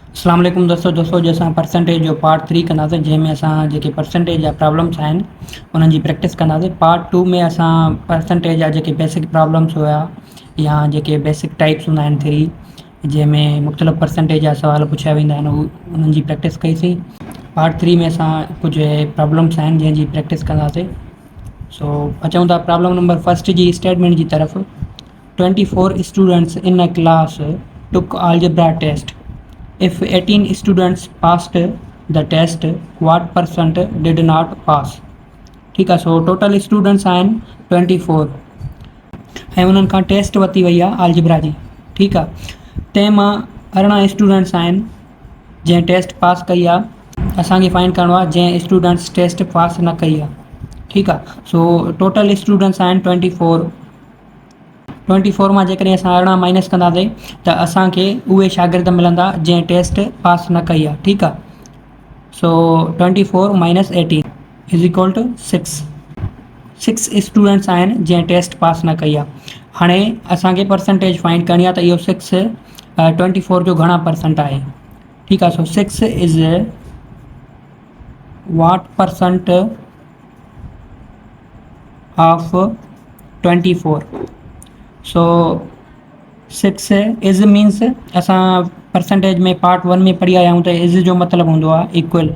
अस्सलाम वालेकुम दोस्तों जो असां परसेंटेज जो पार्ट 3 कंदासीं जंहिंमें असां जेके परसेंटेज जा प्रॉब्लम्स आहिनि उन्हनि जी प्रैक्टिस कंदासीं। पार्ट 2 में असां परसेंटेज जा जेके बेसिक प्रॉब्लम्स हुआ या जेके बेसिक टाइप्स हूंदा आहिनि 3 जंहिंमें मुख़्तलिफ़ परसेंटेज जा सुवाल पुछिया वेंदा आहिनि उन्हनि जी प्रैक्टिस कईसीं। पार्ट 3 में असां कुझु प्रॉब्लम्स आहिनि जंहिंजी प्रैक्टिस कंदासीं। सो अचूं था प्रॉब्लम नंबर फर्स्ट जी स्टेटमेंट की तरफ। 24 students in a class took algebra test. If 18 students passed the test, what percent did not pass? ठीक आहे। सो टोटल स्टूडेंट्स आहिनि 24 ऐं उन्हनि खां टेस्ट वरिती वई आहे आलजिब्रा जी। ठीकु आहे। तंहिं मां 18 स्टूडेंट्स आहिनि जंहिं टेस्ट पास कई आहे। असांखे फाइंड करिणो आहे जंहिं स्टूडेंट्स टेस्ट पास न कई आहे। ठीकु आहे। सो टोटल स्टूडेंट्स आहिनि 24 मां जेकॾहिं असां 18 माइनस कंदासीं त असांखे उहे शागिर्द मिलंदा जंहिं टेस्ट पास न कई आहे। ठीकु आहे। So 24 minus 18 is equal to 6 students आहिनि जंहिं टेस्ट पास न कई आहे। हाणे असांखे परसेंटेज फाइंड करणी आहे त इहो 6 24 जो घणा परसेंट आहे। ठीकु आहे। So 6 is what percent of 24। So 6 is means असां परसेंटेज में पार्ट 1 में पढ़ी आया आहियूं त इज़ जो मतिलबु हूंदो आहे इक्वल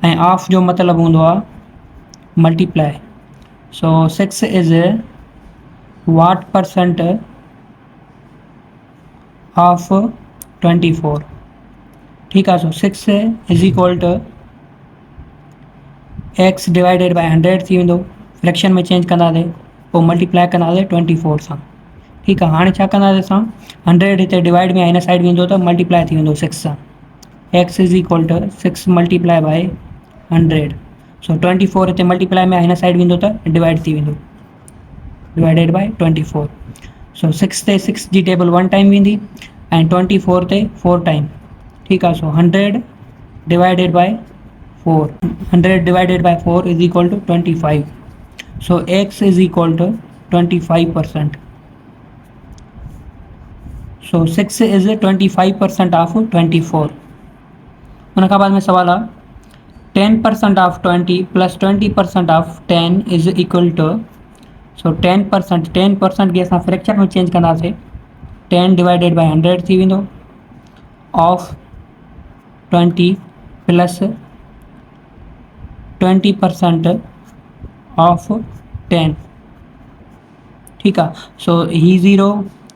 ऐं ऑफ जो मतिलबु हूंदो आहे multiply. So 6 is what percent of 24। ठीकु आहे। So 6 is equal to x divided by 100 थी वेंदो। फ्रैक्शन में चेंज कंदासीं पोइ मल्टीप्लाई कंदासीं 24 सां। ठीकु आहे। हाणे छा कंदासीं असां 100 हिते डिवाइड में हिन साइड वेंदो त मल्टीप्लाई थी वेंदो 6 सां। x is equal to 6 multiply by 100। So 24 हिते मल्टीप्लाई में हिन साइड वेंदो त डिवाइड थी वेंदो डिवाइडेड बाय 24। सो 6 ते 6 जी टेबल 1 टाइम वेंदी ऐं 24 ते 4 टाइम। ठीकु आहे। सो 100 divided by 4 100 divided by 4 is equal to 25. So x is equal to 25%. So 6 is 25% of 24। उन खां बाद में सवाल आहे 10% of 20 plus 20% of 10 is equal to। सो 10% खे असां फ्रैक्चर में चेंज कंदासीं 10 डिवाइडेड बाय 100 थी वेंदो ऑफ 20 प्लस 20% ऑफ 10। ठीकु आहे। सो ही ज़ीरो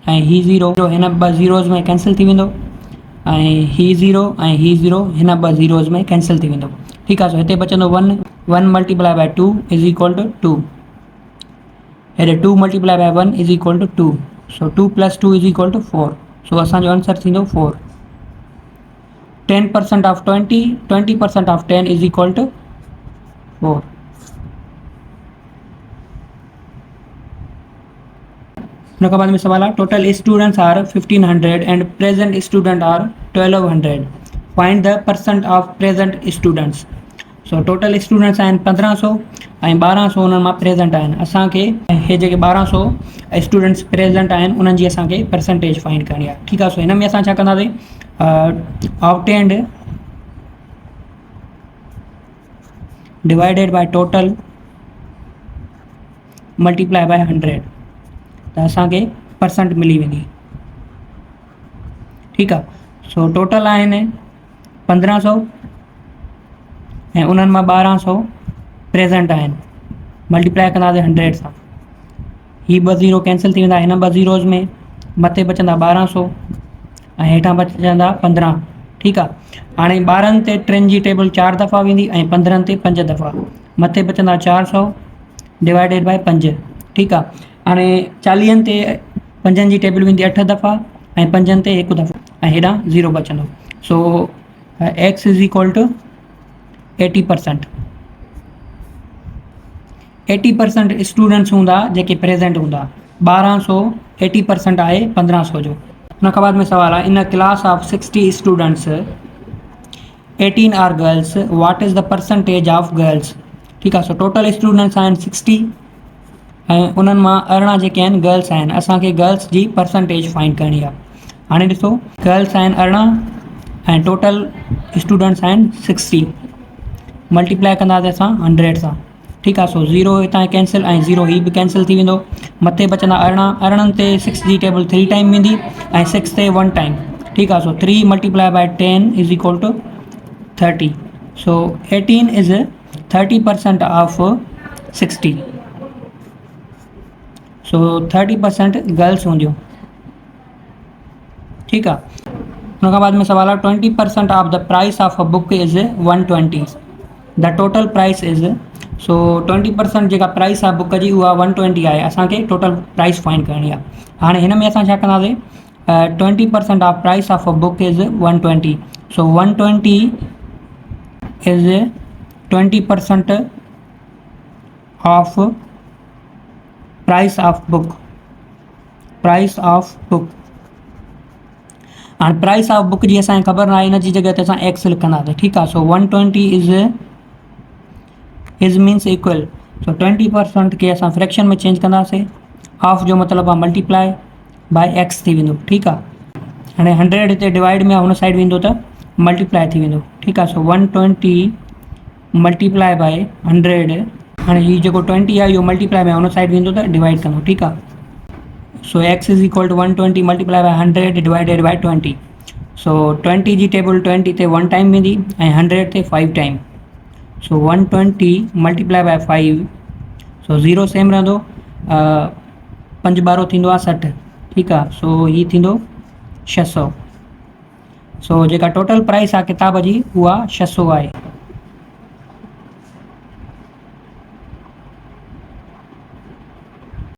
ऐं ही ज़ीरो हिन ॿ ज़ीरोज़ में कैंसिल थी वेंदो ऐं ही ज़ीरो ऐं ही ज़ीरो हिन ॿ ज़ीरोज़ में कैंसिल थी वेंदो। ठीकु आहे। सो हिते बचंदो 1 multiply by 2 is equal to 2। हेॾे 2 multiply by 1 is equal to 2। So 2 plus 2 is equal to 4। So असांजो आंसर थींदो 4। 10% of 20 20% of 10 is equal to 4। उन खां बाद में सवाल आहे total students are 1500 and present student are 1200। Find the percent of present students. So total students आहिनि 1500 ऐं 1200 उन्हनि मां प्रेजेंट आहिनि। असांखे हे जेके 1200 स्टूडेंट्स प्रेजेंट आहिनि उन्हनि जी असांखे परसेंटेज फाइंड करणी आहे। ठीकु आहे। सो हिन में असां छा कंदासीं obtained divided by total multiply by 100 त असांखे परसेंट मिली वेंदी। ठीकु आहे। सो टोटल आहिनि 1500 ऐं उन्हनि मां 1200 प्रेजेंट आहिनि। मल्टीप्लाई कंदासीं 100 सां। ही 2 ज़ीरो कैंसिल थी वेंदा हिन 2 ज़ीरोज़ में। मथे बचंदा 1200 ऐं हेठां बचंदा 15। ठीकु आहे। हाणे 12 ते 3 जी टेबल 4 दफ़ा वेंदी ऐं 15 ते 5 दफ़ा। मथे बचंदा 400 डिवाइडेड बाय 5। ठीकु आहे। हाणे 40 ते 5 जी टेबल वेंदी 8 दफ़ा ऐं 5 ते 1 दफ़ो ऐं हेॾां ज़ीरो बचंदो। So x is equal to 80%। 80% students हूंदा जेके प्रेजेंट हूंदा। 1200 80% आहे 1500 जो। उन खां बाद में सवाल आहे in class of 60 students 18 are girls what is the percentage of girls. ठीकु आहे। सो टोटल स्टूडेंट्स आहिनि 60 ऐं उन्हनि मां 18 जेके आहिनि गर्ल्स आहिनि। असांखे गर्ल्स जी परसेंटेज फाइंड करणी आहे। हाणे ॾिसो गर्ल्स आहिनि 18 ऐं टोटल स्टूडेंट्स आहिनि 60 मल्टीप्लाई कंदासीं असां 100 सां ठीकु आहे। सो 0 हितां कैंसिल ऐं 0 ही बि कैंसिल थी वेंदो। मथे बचंदा अरिड़हं, अरिड़हं ते 6 जी टेबल 3 टाइम वेंदी ऐं 6 ते 1 टाइम ठीकु आहे। So 3 multiply by 10 is equal to 30। So 18 is 30% of 60। So 30% girls हूंदियूं ठीकु आहे। हुन खां बाद में सवाल आहे 20% of the price of a book is 120। The total price is so 20% जेका प्राइस आहे बुक जी उहा 120 आहे। असांखे टोटल प्राइस फाइंड करणी आहे। हाणे हिन में असां छा कंदासीं 20% of price of a book is 120। So 120 is 20% of price of book. Price of book हाणे प्राइस ऑफ बुक जी असांखे ख़बर न आहे, हिन जी जॻह ते असां एक्स लिखंदासीं ठीकु आहे। सो 120 इज़ मीन्स इक्वल। सो 20% खे असां फ्रैक्शन में चेंज कंदासीं। हाफ जो मतिलबु आहे मल्टीप्लाई बाय एक्स थी वेंदो ठीकु आहे। हाणे 100 हिते डिवाइड में हुन साइड वेंदो त मल्टीप्लाई थी वेंदो ठीकु आहे। सो 120 मल्टीप्लाई बाय 100। हाणे हीउ जेको 20 आहे इहो मल्टीप्लाई में हुन साइड वेंदो त डिवाइड कंदो ठीकु आहे। So x is equal to 120 multiply by 100 divided by 20। So 20 जी टेबल 20 ते 1 टाइम वेंदी ऐं 100 ते 5 time. So 120 multiply by 5। So 0 same रहंदो, 5 ॿारो थींदो आहे 60 ठीकु आहे। सो हीउ थींदो 600। सो जेका टोटल प्राइस आहे किताब जी उहा 600 आहे।